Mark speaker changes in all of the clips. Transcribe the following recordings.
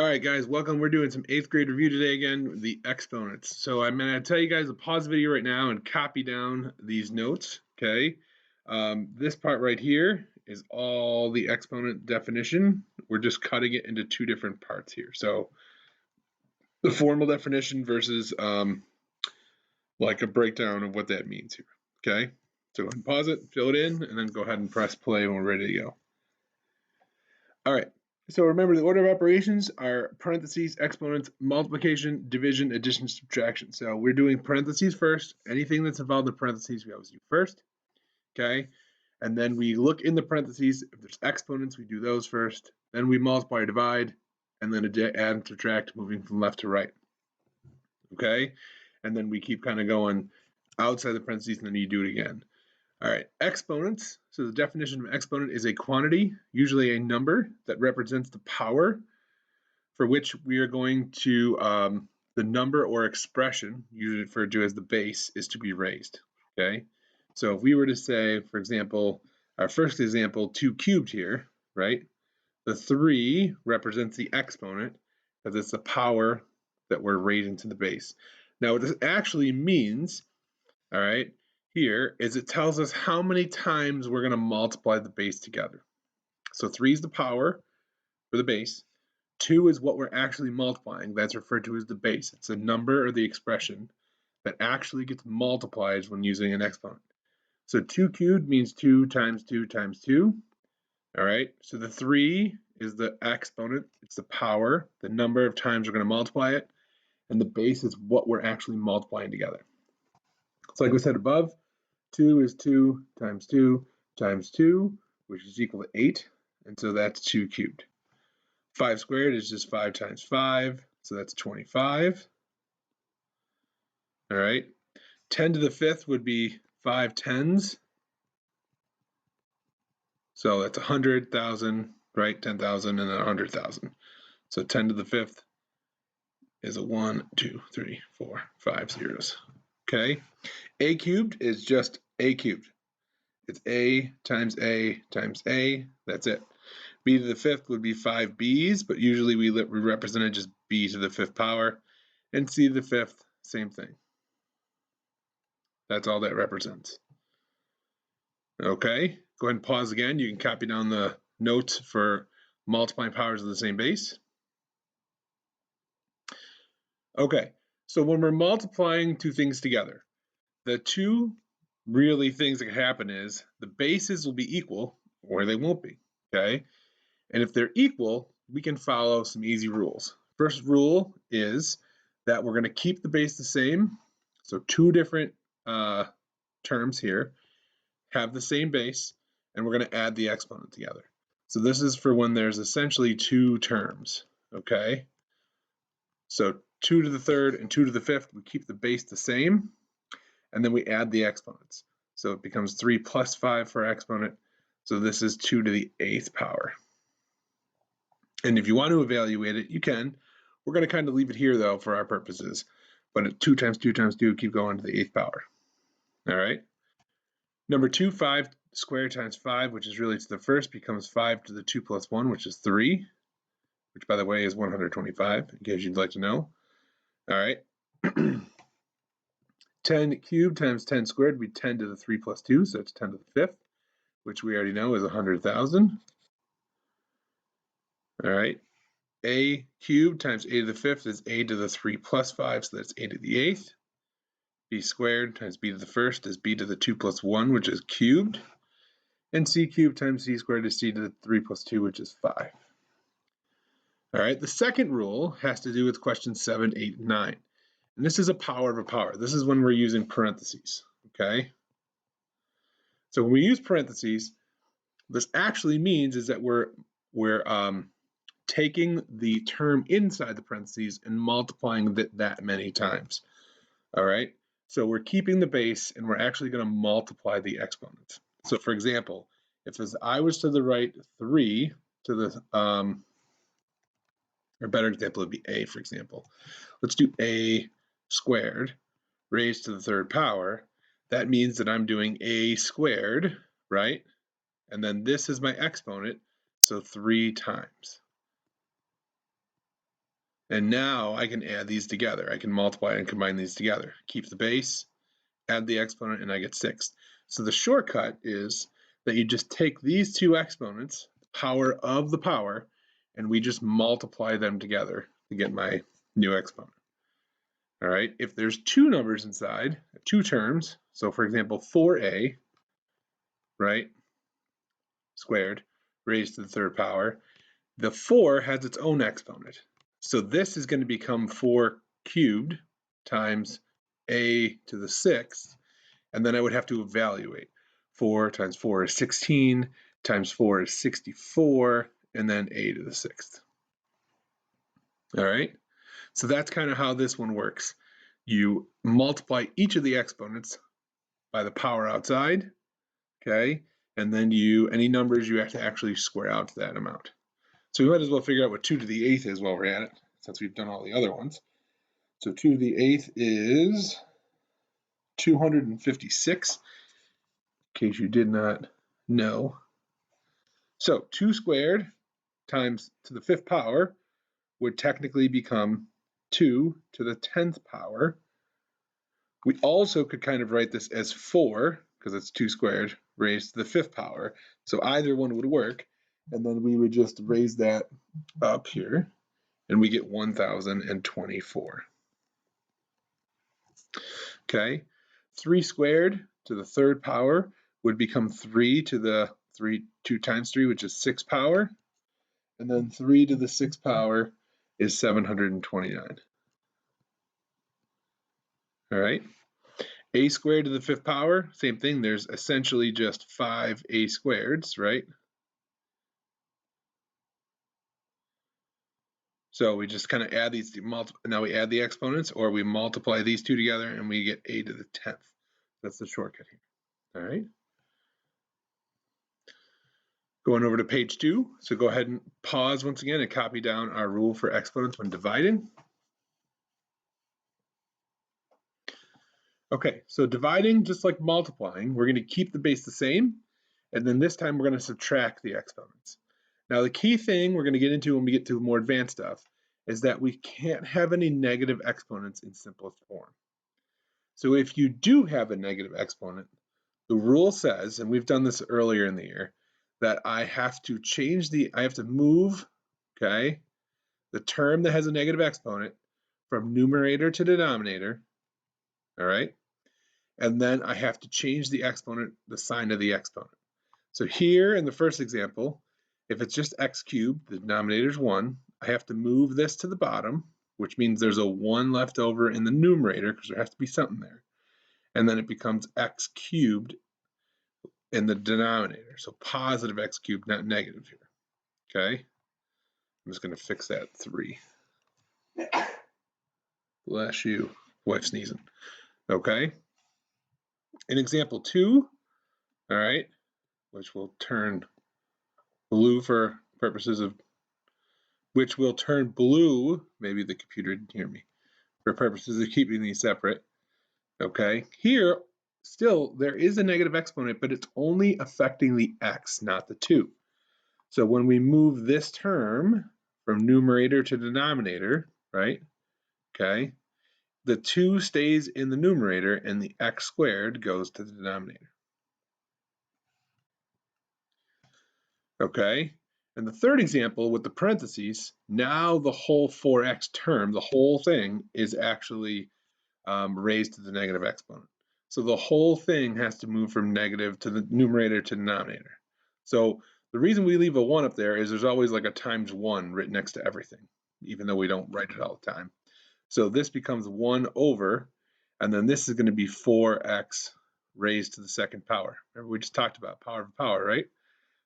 Speaker 1: All right, guys, welcome. We're doing some 8th grade review today again, the exponents. So I'm going to tell you guys to pause the video right now and copy down these notes, okay? This part right here is all the exponent definition. We're just cutting it into two different parts here. So the formal definition versus like a breakdown of what that means here, okay? So go ahead and pause it, fill it in, and then go ahead and press play when we're ready to go. All right. So remember, the order of operations are parentheses, exponents, multiplication, division, addition, subtraction. So we're doing parentheses first. Anything that's involved in parentheses, we always do first, okay? And then we look in the parentheses. If there's exponents, we do those first. Then we multiply or divide, and then add and subtract, moving from left to right, okay? And then we keep kind of going outside the parentheses, and then you do it again. All right, exponents. So the definition of exponent is a quantity, usually a number, that represents the power for which we are going to, the number or expression, usually referred to as the base, is to be raised, okay? So if we were to say, for example, our first example, 2 cubed here, right? The 3 represents the exponent because it's the power that we're raising to the base. Now what this actually means, all right, here is it tells us how many times we're going to multiply the base together. So 3 is the power for the base. 2 is what we're actually multiplying. That's referred to as the base. It's a number or the expression that actually gets multiplied when using an exponent. So 2 cubed means 2 times 2 times 2. All right, so the 3 is the exponent. It's the power, the number of times we're going to multiply it. And the base is what we're actually multiplying together. So like we said above, 2 is 2 times 2 times 2, which is equal to 8, and so that's 2 cubed. 5 squared is just 5 times 5, so that's 25. All right, 10 to the 5th would be 5 tens, so that's 100,000, right? 10,000 and then 100,000. So 10 to the 5th is a 1, 2, 3, 4, 5 zeros. Okay, a cubed is just a cubed. It's a times a times a, that's it. B to the 5th would be 5 b's, but usually we represent it just b to the 5th power. And c to the 5th, same thing. That's all that represents. Okay, go ahead and pause again. You can copy down the notes for multiplying powers of the same base. Okay, so when we're multiplying two things together, the two really things that can happen is the bases will be equal or they won't be, okay? And if they're equal, we can follow some easy rules. First rule is that we're going to keep the base the same. So two different terms here have the same base, and we're going to add the exponent together. So this is for when there's essentially two terms, okay? So 2 to the 3rd and 2 to the 5th, we keep the base the same, and then we add the exponents. So it becomes 3 plus 5 for our exponent. So this is 2 to the 8th power. And if you want to evaluate it, you can. We're going to kind of leave it here, though, for our purposes. But at 2 times 2 times 2, keep going to the 8th power. All right. Number 2, 5 squared times 5, which is really to the first, becomes 5 to the 2 plus 1, which is 3, which, by the way, is 125, in case you'd like to know. All right. 10 cubed times 10 squared would be 10 to the 3 plus 2, so it's 10 to the 5th, which we already know is 100,000. All right. A cubed times a to the 5th is a to the 3 plus 5, so that's a to the 8th. B squared times b to the 1st is b to the 2 plus 1, which is cubed. And c cubed times c squared is c to the 3 plus 2, which is 5. All right, the second rule has to do with questions 7, 8, and 9. And this is a power of a power. This is when we're using parentheses, okay? So when we use parentheses, this actually means is that we're taking the term inside the parentheses and multiplying that many times. All right, so we're keeping the base and we're actually going to multiply the exponent. So for example, if as I was to the right 3 to the, or better example would be a, for example. Let's do a squared raised to the 3rd power. That means that I'm doing a squared, right? And then this is my exponent, so 3 times. And now I can add these together. I can multiply and combine these together. Keep the base, add the exponent, and I get 6. So the shortcut is that you just take these two exponents, power of the power, and we just multiply them together to get my new exponent. All right, if there's two numbers inside, two terms, so for example, 4a, right, squared, raised to the third power, the 4 has its own exponent. So this is going to become 4 cubed times a to the 6th, and then I would have to evaluate. 4 times 4 is 16, times 4 is 64, and then a to the 6th. All right, so that's kind of how this one works. You multiply each of the exponents by the power outside, okay, and then any numbers you have to actually square out to that amount. So we might as well figure out what 2 to the 8th is while we're at it, since we've done all the other ones. So 2 to the 8th is 256, in case you did not know. So 2 squared times to the 5th power would technically become 2 to the 10th power. We also could kind of write this as 4, because it's 2 squared raised to the 5th power. So either one would work, and then we would just raise that up here, and we get 1024. Okay, 3 squared to the 3rd power would become 3 to the 2 times 3, which is 6 power, and then 3 to the 6th power is 729. All right, a squared to the 5th power, same thing, there's essentially just 5 a squareds, right? So we just kind of add these, now we add the exponents, or we multiply these two together and we get a to the 10th. That's the shortcut here. All right. Going over to page 2, so go ahead and pause once again and copy down our rule for exponents when dividing. Okay, so dividing, just like multiplying, we're going to keep the base the same, and then this time we're going to subtract the exponents. Now the key thing we're going to get into when we get to more advanced stuff is that we can't have any negative exponents in simplest form. So if you do have a negative exponent, the rule says, and we've done this earlier in the year, that I have to move, okay, the term that has a negative exponent from numerator to denominator, all right, and then I have to change the exponent, the sign of the exponent. So here in the first example, if it's just x cubed, the denominator is 1, I have to move this to the bottom, which means there's a 1 left over in the numerator because there has to be something there. And then it becomes x cubed in the denominator. So positive x cubed, not negative here. Okay? I'm just going to fix that 3. Bless you. Wife sneezing. Okay? In example 2, all right, which will turn blue for purposes of, maybe the computer didn't hear me, for purposes of keeping these separate. Okay? Here, still, there is a negative exponent, but it's only affecting the x, not the 2. So when we move this term from numerator to denominator, right, okay, the 2 stays in the numerator and the x squared goes to the denominator. Okay, and the third example with the parentheses, now the whole 4x term, the whole thing is actually raised to the negative exponent. So the whole thing has to move from negative to the numerator to denominator. So the reason we leave a 1 up there is there's always like a times 1 written next to everything, even though we don't write it all the time. So this becomes 1 over, and then this is going to be 4x raised to the 2nd power. Remember we just talked about power of power, right?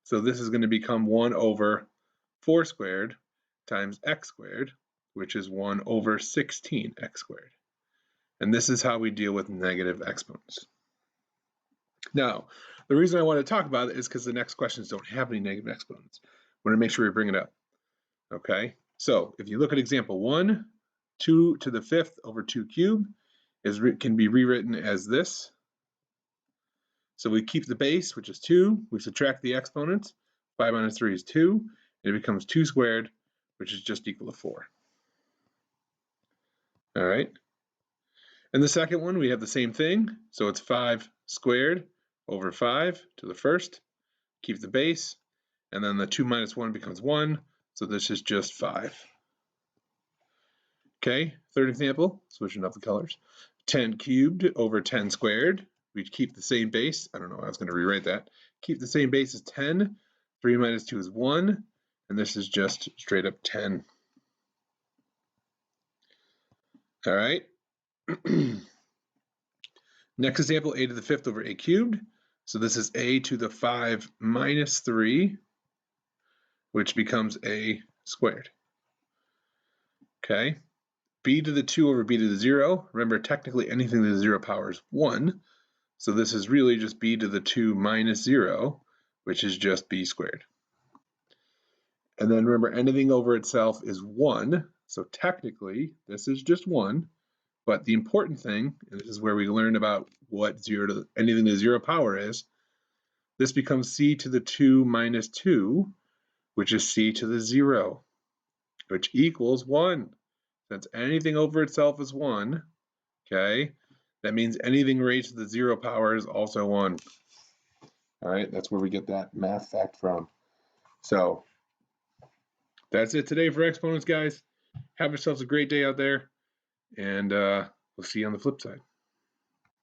Speaker 1: So this is going to become 1 over 4 squared times x squared, which is 1 over 16x squared. And this is how we deal with negative exponents. Now, the reason I want to talk about it is because the next questions don't have any negative exponents. I want to make sure we bring it up. Okay, so if you look at example 1, 2 to the 5th over 2 cubed can be rewritten as this. So we keep the base, which is 2. We subtract the exponents. 5 minus 3 is 2. And it becomes 2 squared, which is just equal to 4. All right. And the second one, we have the same thing. So it's 5 squared over 5 to the first. Keep the base. And then the 2 minus 1 becomes 1. So this is just 5. Okay, third example, switching up the colors. 10 cubed over 10 squared. We keep the same base. I don't know, I was going to rewrite that. Keep the same base as 10. 3 minus 2 is 1. And this is just straight up 10. All right. Next example, a to the 5th over a cubed. So this is a to the 5 minus 3, which becomes a squared. Okay. B to the 2 over b to the 0. Remember, technically anything to the 0 power is 1. So this is really just b to the 2 minus 0, which is just b squared. And then remember, anything over itself is 1. So technically, this is just 1. But the important thing, and this is where we learn about what anything to the 0 power is, this becomes c to the 2 minus 2, which is c to the 0, which equals 1. Since anything over itself is 1, okay, that means anything raised to the 0 power is also 1. All right, that's where we get that math fact from. So that's it today for Exponents, guys. Have yourselves a great day out there, and we'll see you on the flip side.